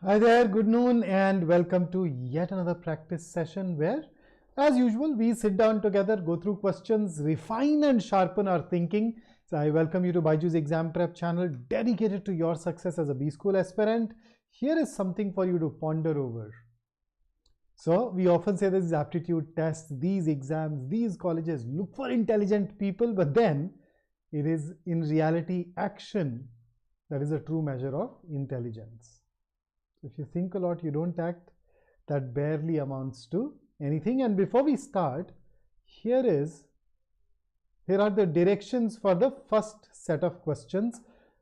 Hi there, good noon, and welcome to yet another practice session where, as usual, we sit down together, go through questions, refine and sharpen our thinking. So I welcome you to BYJU'S exam prep channel dedicated to your success as a B school aspirant. Here is something for you to ponder over. So we often say these aptitude tests, these exams, these colleges look for intelligent people, but then it is in reality action that is a true measure of intelligence. If you think a lot, you don't act, that barely amounts to anything. And before we start, here are the directions for the first set of questions.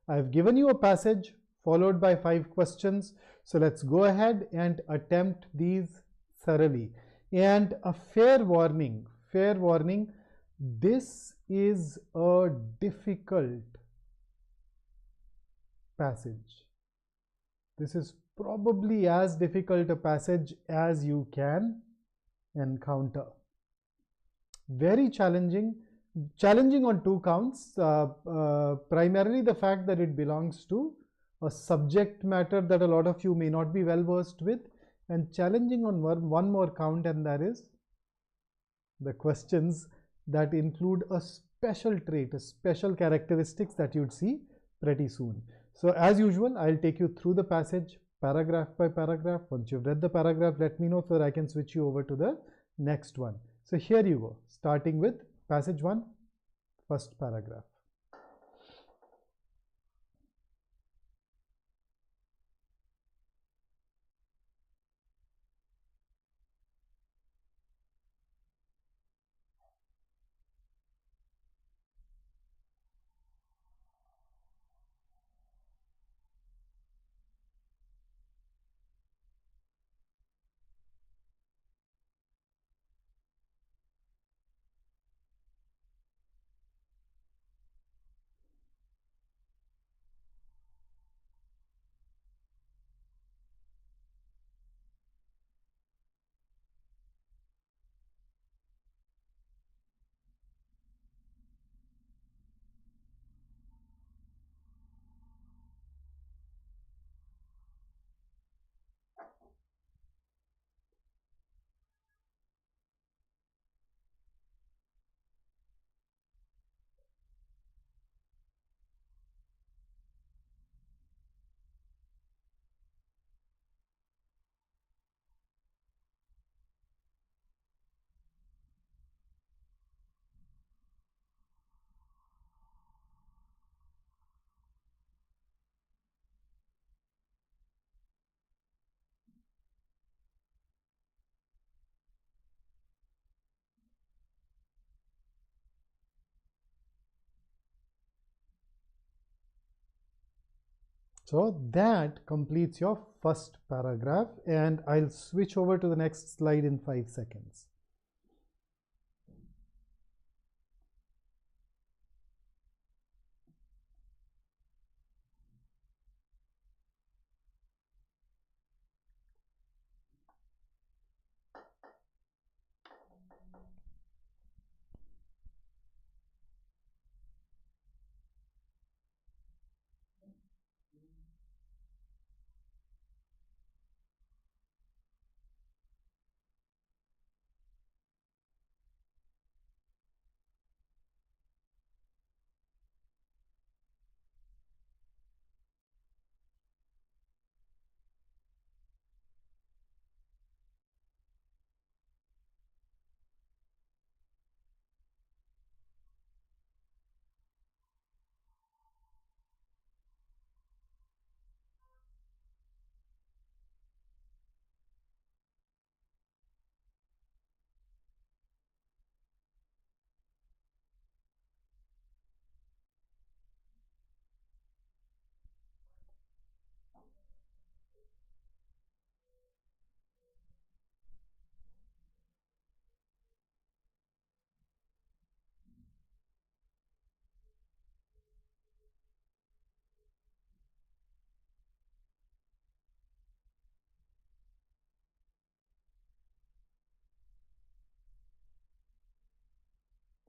I've given you a passage followed by 5 questions. So let's go ahead and attempt these thoroughly. And a fair warning, this is a difficult passage. This is probably as difficult a passage as you can encounter. Very challenging on 2 counts. Primarily the fact that it belongs to a subject matter that a lot of you may not be well versed with, and challenging on one more count, and that is the questions that include a special trait, a special characteristics that you'd see pretty soon. So as usual, I'll take you through the passage paragraph by paragraph. Once you've read the paragraph, let me know so that I can switch you over to the next one. So here you go, starting with passage 1, first paragraph. So that completes your first paragraph, and I'll switch over to the next slide in 5 seconds.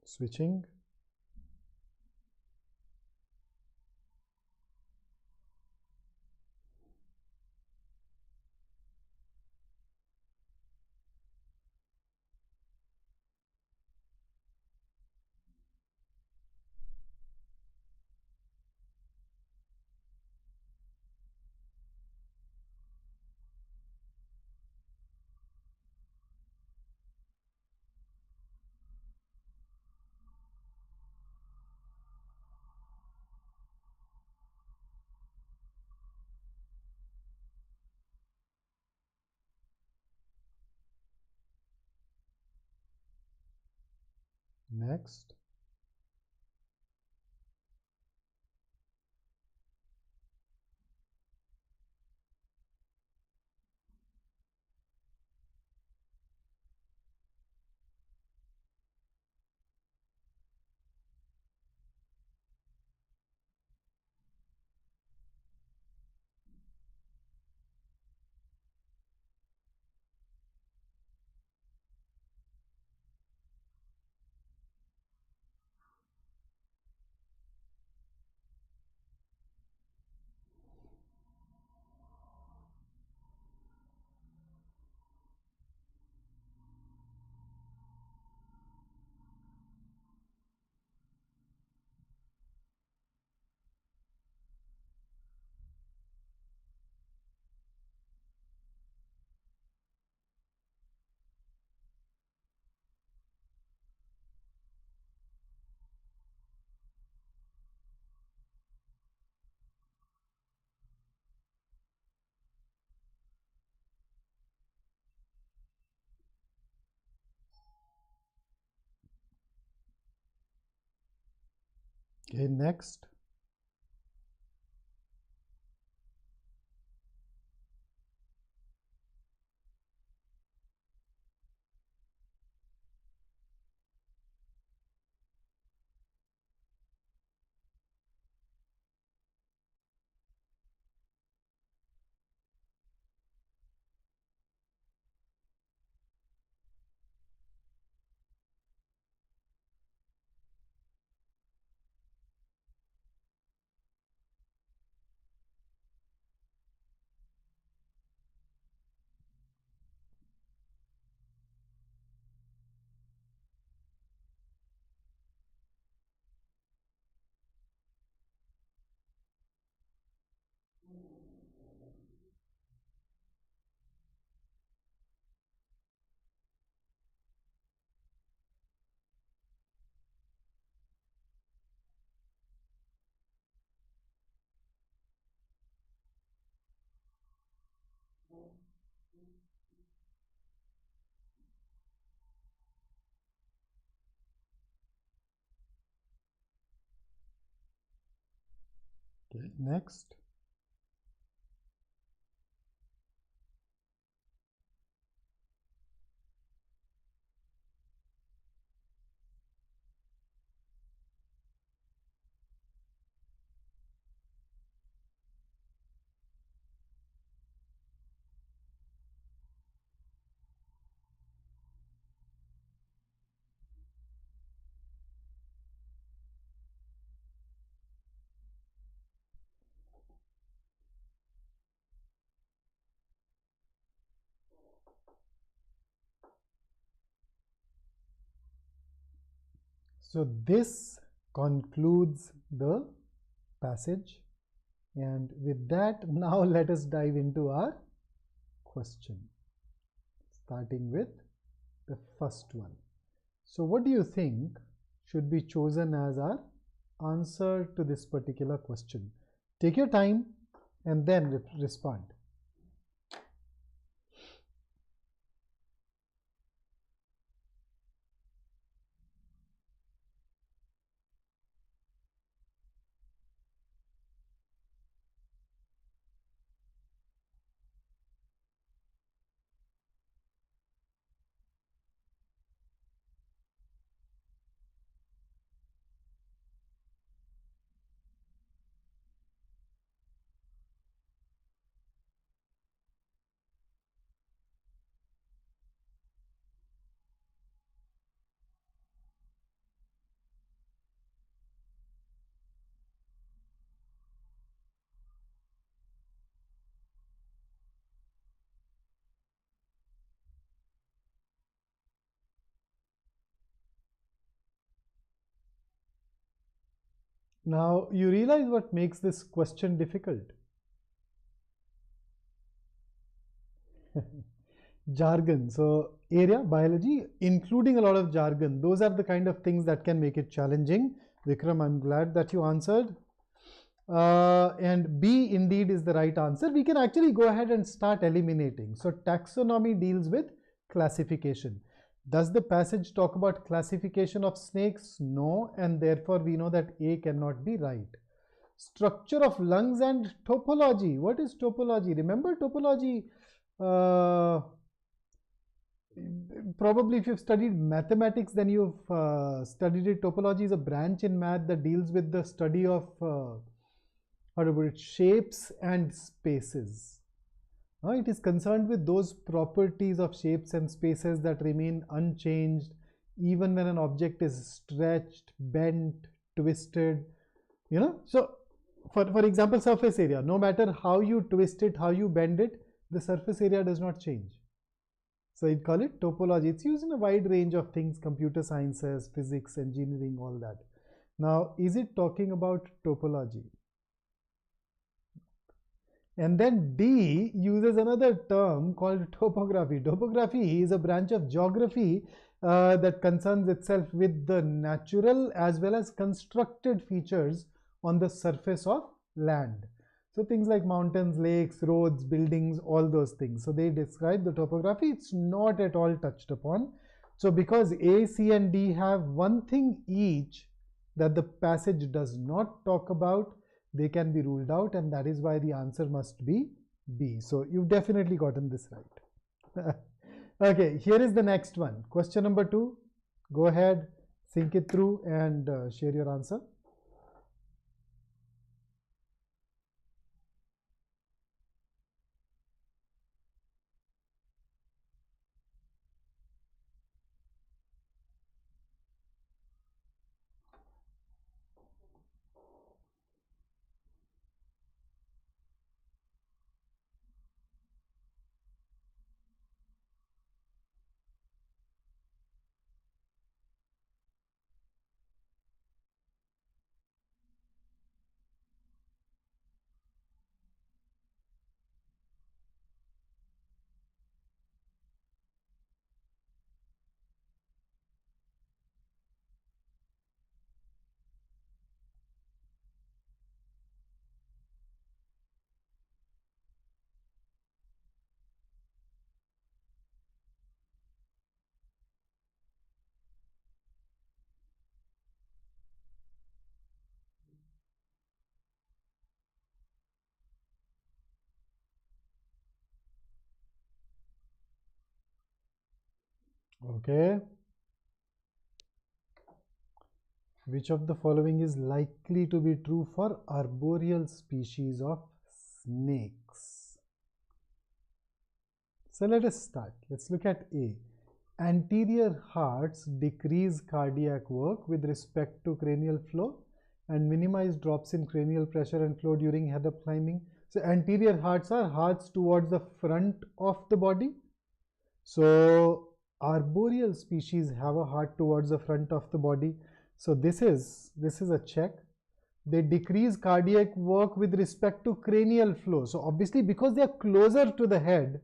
Switching. Next. Okay, next. Okay, next. So this concludes the passage, and with that, now let us dive into our question, starting with the first one. So what do you think should be chosen as our answer to this particular question? Take your time and then respond. Now you realize what makes this question difficult. Jargon. So area, biology, including a lot of jargon. Those are the kind of things that can make it challenging. Vikram, I'm glad that you answered. And B indeed is the right answer. We can actually go ahead and start eliminating. So taxonomy deals with classification. Does the passage talk about classification of snakes? No, and therefore we know that A cannot be right. Structure of lungs and topology. What is topology? Remember topology? Probably if you've studied mathematics, then you've studied it. Topology is a branch in math that deals with the study of how to put it, shapes and spaces. It is concerned with those properties of shapes and spaces that remain unchanged even when an object is stretched, bent, twisted, So for example, surface area, no matter how you twist it, how you bend it, the surface area does not change. So I'd call it topology. It's used in a wide range of things, computer sciences, physics, engineering, all that. Now, is it talking about topology? And then D uses another term called topography. Topography is a branch of geography that concerns itself with the natural as well as constructed features on the surface of land. So things like mountains, lakes, roads, buildings, all those things. So they describe the topography. It's not at all touched upon. So because A, C and D have one thing each that the passage does not talk about, they can be ruled out, and that is why the answer must be B. So you've definitely gotten this right. Okay, here is the next one. Question number 2. Go ahead, think it through and share your answer. Okay. Which of the following is likely to be true for arboreal species of snakes? So let us start. Let's look at A. Anterior hearts decrease cardiac work with respect to cranial flow and minimize drops in cranial pressure and flow during head-up climbing. So anterior hearts are hearts towards the front of the body. So arboreal species have a heart towards the front of the body. So this is a check. They decrease cardiac work with respect to cranial flow. So obviously because they are closer to the head,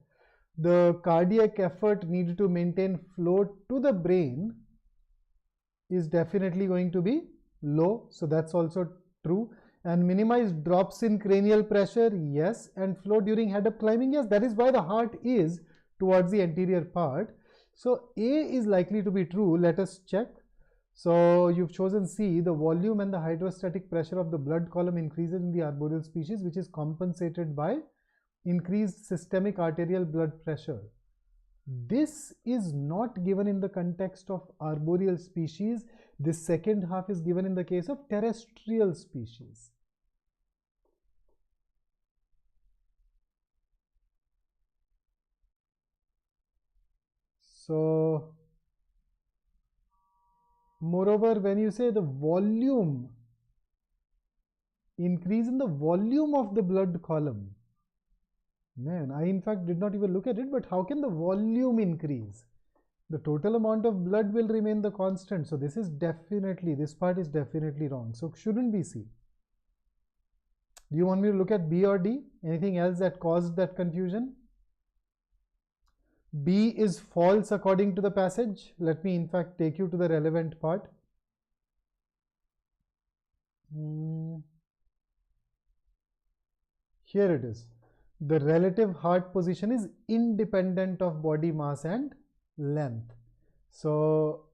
the cardiac effort needed to maintain flow to the brain is definitely going to be low. So that's also true. And minimize drops in cranial pressure, yes. And flow during head-up climbing, yes. That is why the heart is towards the anterior part. So A is likely to be true. Let us check. So you've chosen C. The volume and the hydrostatic pressure of the blood column increases in the arboreal species, which is compensated by increased systemic arterial blood pressure. This is not given in the context of arboreal species. This second half is given in the case of terrestrial species. So moreover, when you say the volume, increase in the volume of the blood column, man, I in fact did not even look at it, but how can the volume increase? The total amount of blood will remain the constant. So this part is definitely wrong. So shouldn't be C. Do you want me to look at B or D? Anything else that caused that confusion? B is false according to the passage. Let me in fact take you to the relevant part. Here it is. The relative heart position is independent of body mass and length. So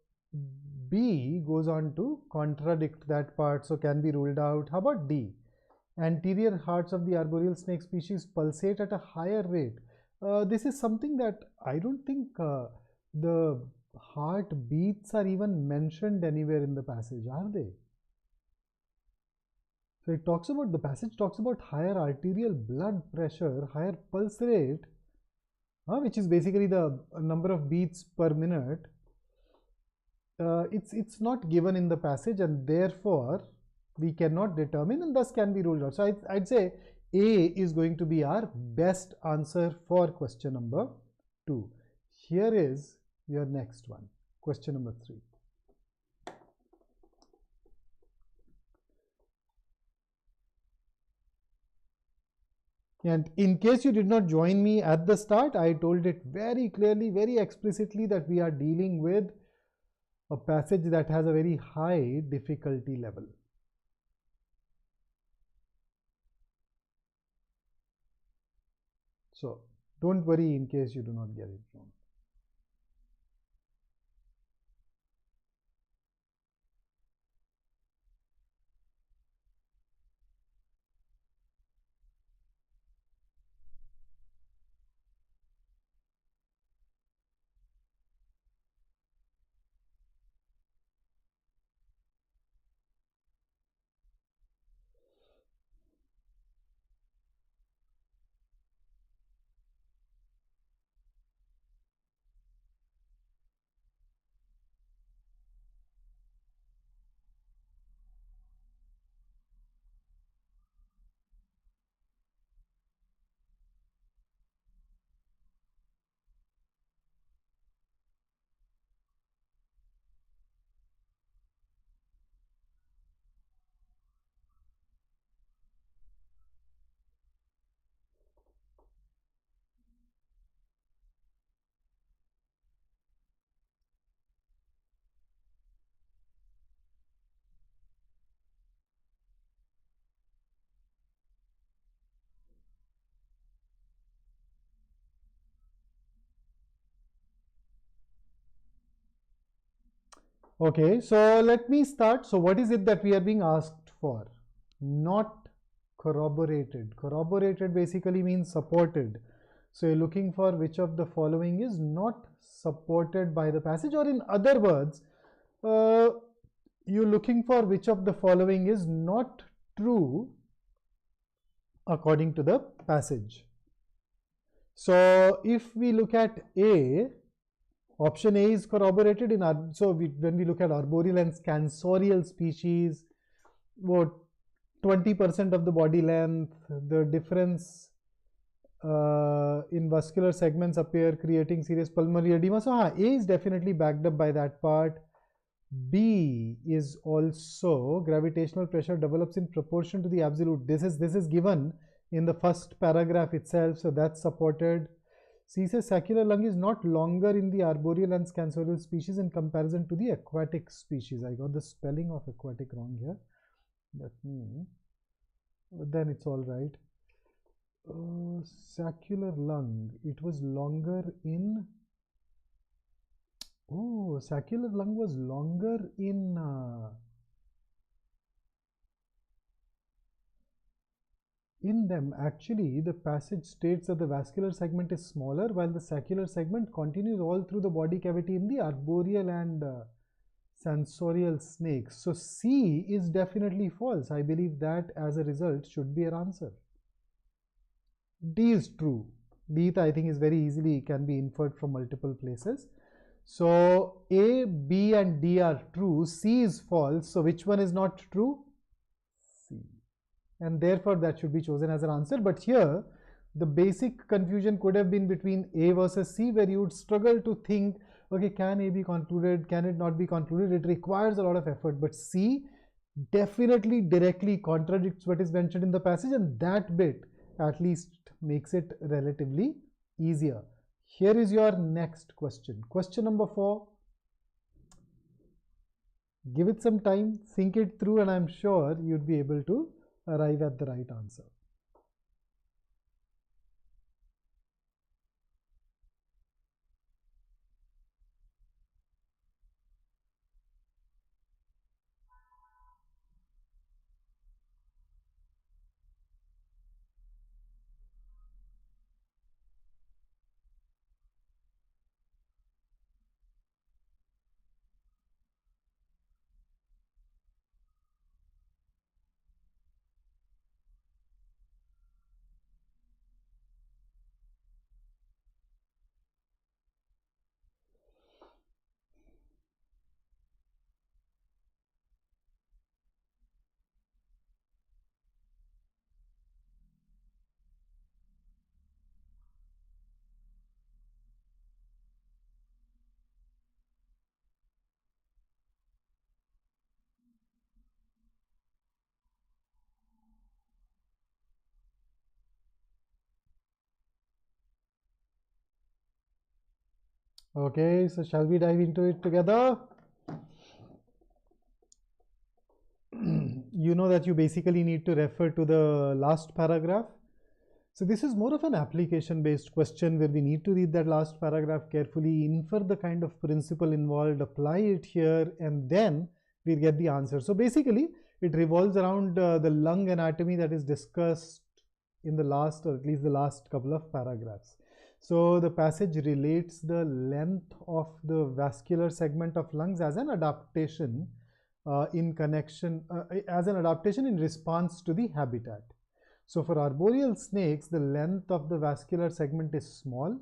B goes on to contradict that part, so can be ruled out. How about D? Anterior hearts of the arboreal snake species pulsate at a higher rate. This is something that I don't think the heart beats are even mentioned anywhere in the passage, are they? So it talks about, the passage talks about higher arterial blood pressure, higher pulse rate, which is basically the number of beats per minute. It's not given in the passage, and therefore we cannot determine, and thus can be ruled out. So I'd say A is going to be our best answer for question number 2. Here is your next one, question number 3. And in case you did not join me at the start, I told it very clearly, very explicitly, that we are dealing with a passage that has a very high difficulty level. So don't worry in case you do not get it wrong. Okay, so let me start. So what is it that we are being asked for? Not corroborated. Corroborated basically means supported. So you're looking for which of the following is not supported by the passage, or in other words, you're looking for which of the following is not true according to the passage. So if we look at A, option A is corroborated in our, so when we look at arboreal and scansorial species, what 20% of the body length, the difference in vascular segments appear, creating serious pulmonary edema. So A is definitely backed up by that part. B is also gravitational pressure develops in proportion to the absolute. This is given in the first paragraph itself, so that's supported. C says saccular lung is not longer in the arboreal and scansorial species in comparison to the aquatic species. I got the spelling of aquatic wrong here. But then it's all right. Saccular lung, it was longer in, saccular lung was longer in them. Actually, the passage states that the vascular segment is smaller while the saccular segment continues all through the body cavity in the arboreal and scansorial snakes. So C is definitely false. I believe that as a result should be our answer. D is true. D, I think, is very easily can be inferred from multiple places. So A, B and D are true. C is false. So which one is not true? C. And therefore that should be chosen as an answer. But here the basic confusion could have been between A versus C, where you would struggle to think, okay, can A be concluded? Can it not be concluded? It requires a lot of effort. But C definitely directly contradicts what is mentioned in the passage, and that bit at least makes it relatively easier. Here is your next question. Question number 4. Give it some time, think it through, and I'm sure you'd be able to arrive at the right answer. Okay, so shall we dive into it together? You know that you basically need to refer to the last paragraph. So this is more of an application based question where we need to read that last paragraph carefully, infer the kind of principle involved, apply it here, and then we get the answer. So basically it revolves around the lung anatomy that is discussed in the last, or at least the last couple of paragraphs. So the passage relates the length of the vascular segment of lungs as an adaptation in response to the habitat. So for arboreal snakes, the length of the vascular segment is small.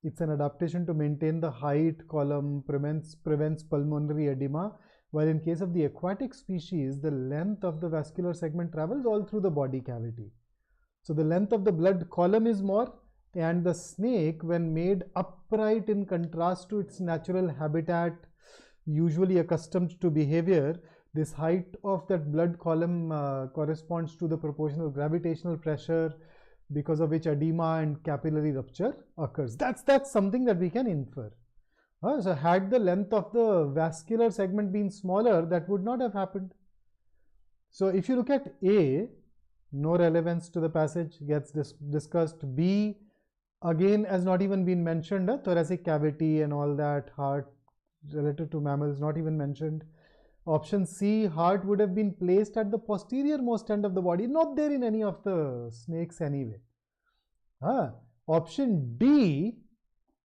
It's an adaptation to maintain the height column, prevents pulmonary edema, while in case of the aquatic species, the length of the vascular segment travels all through the body cavity. So the length of the blood column is more, and the snake, when made upright in contrast to its natural habitat, usually accustomed to behavior, this height of that blood column corresponds to the proportional gravitational pressure, because of which edema and capillary rupture occurs. That's something that we can infer. So had the length of the vascular segment been smaller, that would not have happened. So if you look at A, no relevance to the passage, gets discussed. B, again, has not even been mentioned. Thoracic cavity and all that, heart related to mammals, not even mentioned. Option C, heart would have been placed at the posterior most end of the body, not there in any of the snakes anyway. Option D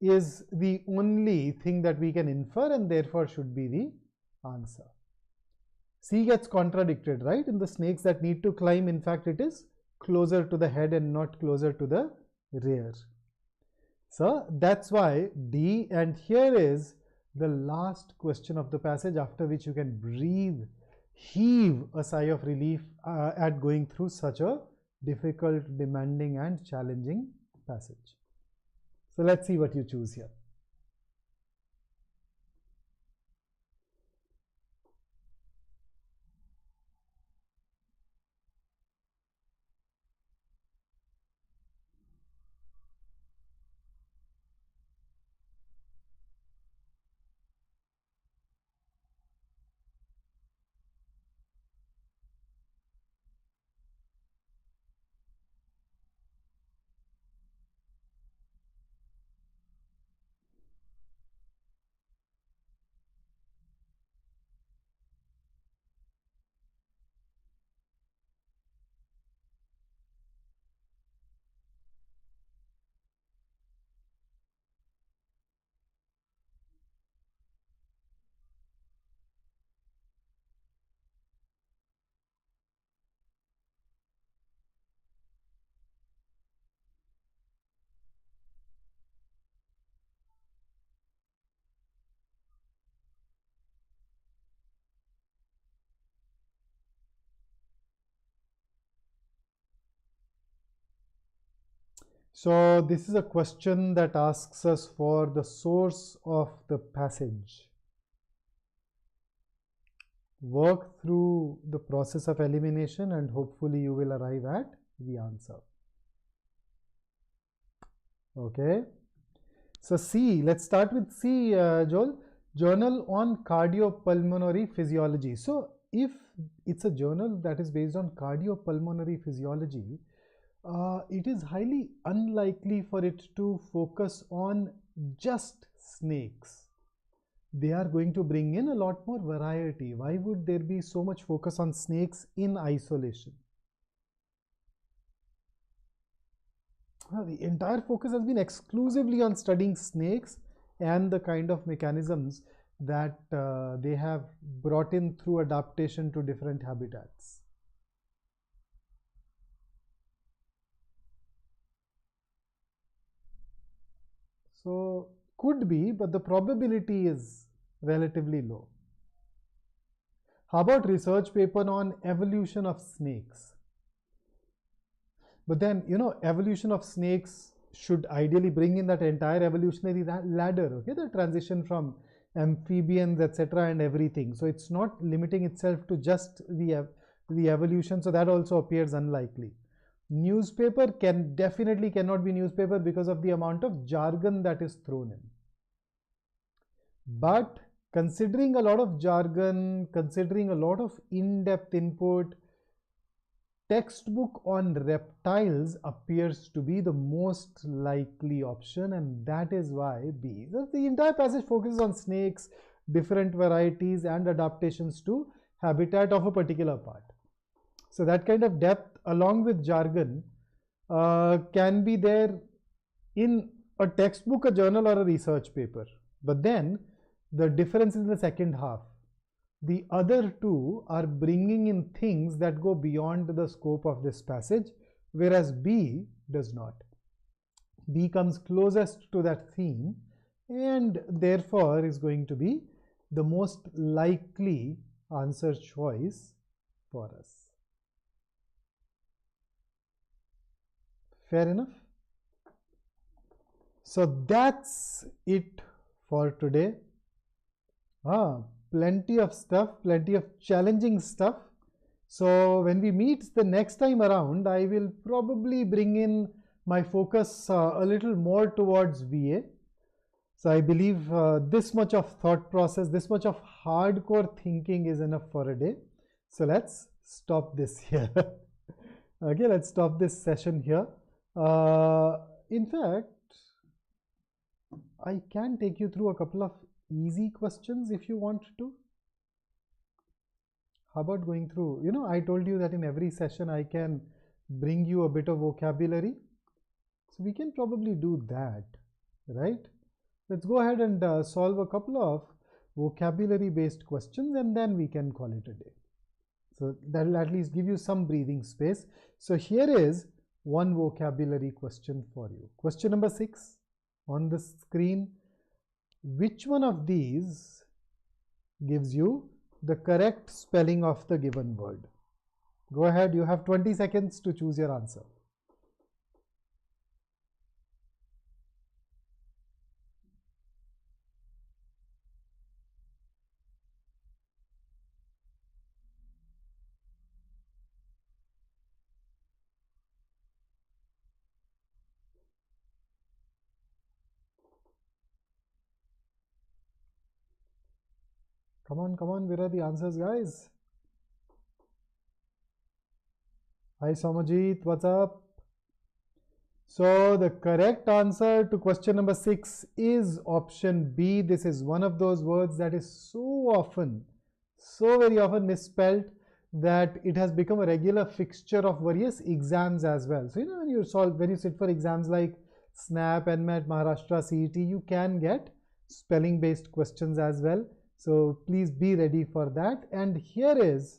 is the only thing that we can infer and therefore should be the answer. C gets contradicted, right? In the snakes that need to climb, in fact, it is closer to the head and not closer to the rear. So that's why D, and here is the last question of the passage, after which you can breathe, heave a sigh of relief at going through such a difficult, demanding and challenging passage. So let's see what you choose here. So this is a question that asks us for the source of the passage. Work through the process of elimination and hopefully you will arrive at the answer. Okay. So C, let's start with C, Joel. Journal on Cardiopulmonary Physiology. So if it's a journal that is based on cardiopulmonary physiology, it is highly unlikely for it to focus on just snakes. They are going to bring in a lot more variety. Why would there be so much focus on snakes in isolation? The entire focus has been exclusively on studying snakes and the kind of mechanisms that they have brought in through adaptation to different habitats. So could be, but the probability is relatively low. How about research paper on evolution of snakes? But then, you know, evolution of snakes should ideally bring in that entire evolutionary ladder, okay, the transition from amphibians, etc. and everything. So it's not limiting itself to just the evolution, so that also appears unlikely. Newspaper definitely cannot be newspaper because of the amount of jargon that is thrown in. But considering a lot of jargon, considering a lot of in-depth input, textbook on reptiles appears to be the most likely option, and that is why B. The entire passage focuses on snakes, different varieties and adaptations to habitat of a particular part. So that kind of depth along with jargon can be there in a textbook, a journal or a research paper. But then the difference is in the second half. The other two are bringing in things that go beyond the scope of this passage, whereas B does not. B comes closest to that theme and therefore is going to be the most likely answer choice for us. Fair enough? So that's it for today. Plenty of stuff, plenty of challenging stuff. So when we meet the next time around, I will probably bring in my focus a little more towards VA. So I believe this much of thought process, this much of hardcore thinking is enough for a day. So let's stop this here. Okay, let's stop this session here. In fact, I can take you through a couple of easy questions if you want to. How about going through, I told you that in every session I can bring you a bit of vocabulary. So we can probably do that, right? Let's go ahead and solve a couple of vocabulary based questions and then we can call it a day. So that will at least give you some breathing space. So here is one vocabulary question for you. Question number 6 on the screen. Which one of these gives you the correct spelling of the given word? Go ahead, you have 20 seconds to choose your answer. Come on, where are the answers, guys? Hi Somajit, what's up? So the correct answer to question number 6 is option B. This is one of those words that is so very often misspelled that it has become a regular fixture of various exams as well. So when you sit for exams like SNAP, NMAT, Maharashtra, CET, you can get spelling based questions as well. So please be ready for that. And here is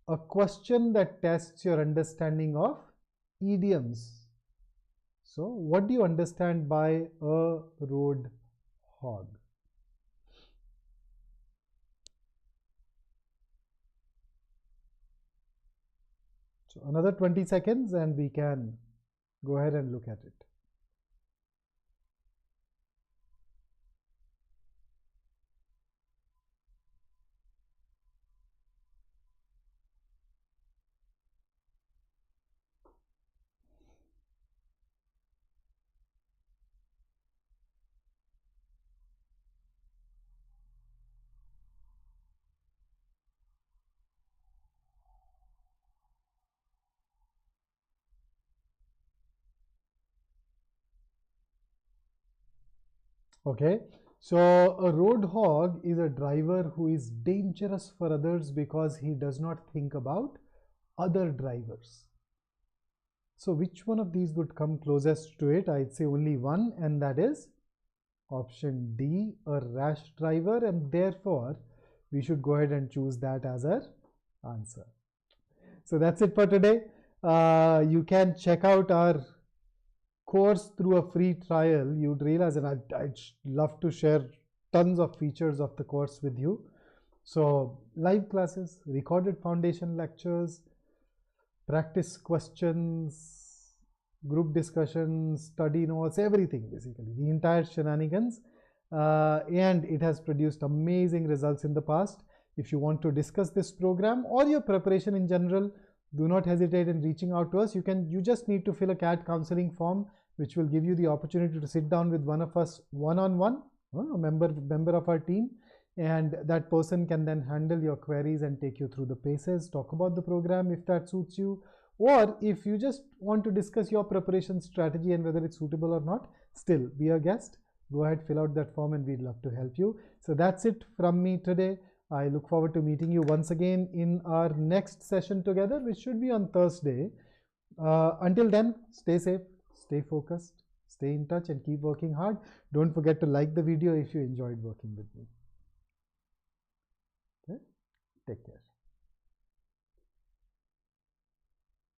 a question that tests your understanding of idioms. So what do you understand by a road hog? So another 20 seconds and we can go ahead and look at it. Okay, so a road hog is a driver who is dangerous for others because he does not think about other drivers. So which one of these would come closest to it? I'd say only one, and that is option D, a rash driver, and therefore we should go ahead and choose that as our answer. So that's it for today. You can check out our course through a free trial. You'd realize that I'd love to share tons of features of the course with you. So live classes, recorded foundation lectures, practice questions, group discussions, study notes, everything basically, the entire shenanigans. And it has produced amazing results in the past. If you want to discuss this program or your preparation in general, do not hesitate in reaching out to us. You just need to fill a CAT counseling form which will give you the opportunity to sit down with one of us one-on-one, a member of our team, and that person can then handle your queries and take you through the paces, talk about the program if that suits you, or if you just want to discuss your preparation strategy and whether it's suitable or not, still be a guest. Go ahead, fill out that form and we'd love to help you. So that's it from me today. I look forward to meeting you once again in our next session together, which should be on Thursday. Until then, stay safe, stay focused, stay in touch and keep working hard. Don't forget to like the video if you enjoyed working with me. Okay? Take care.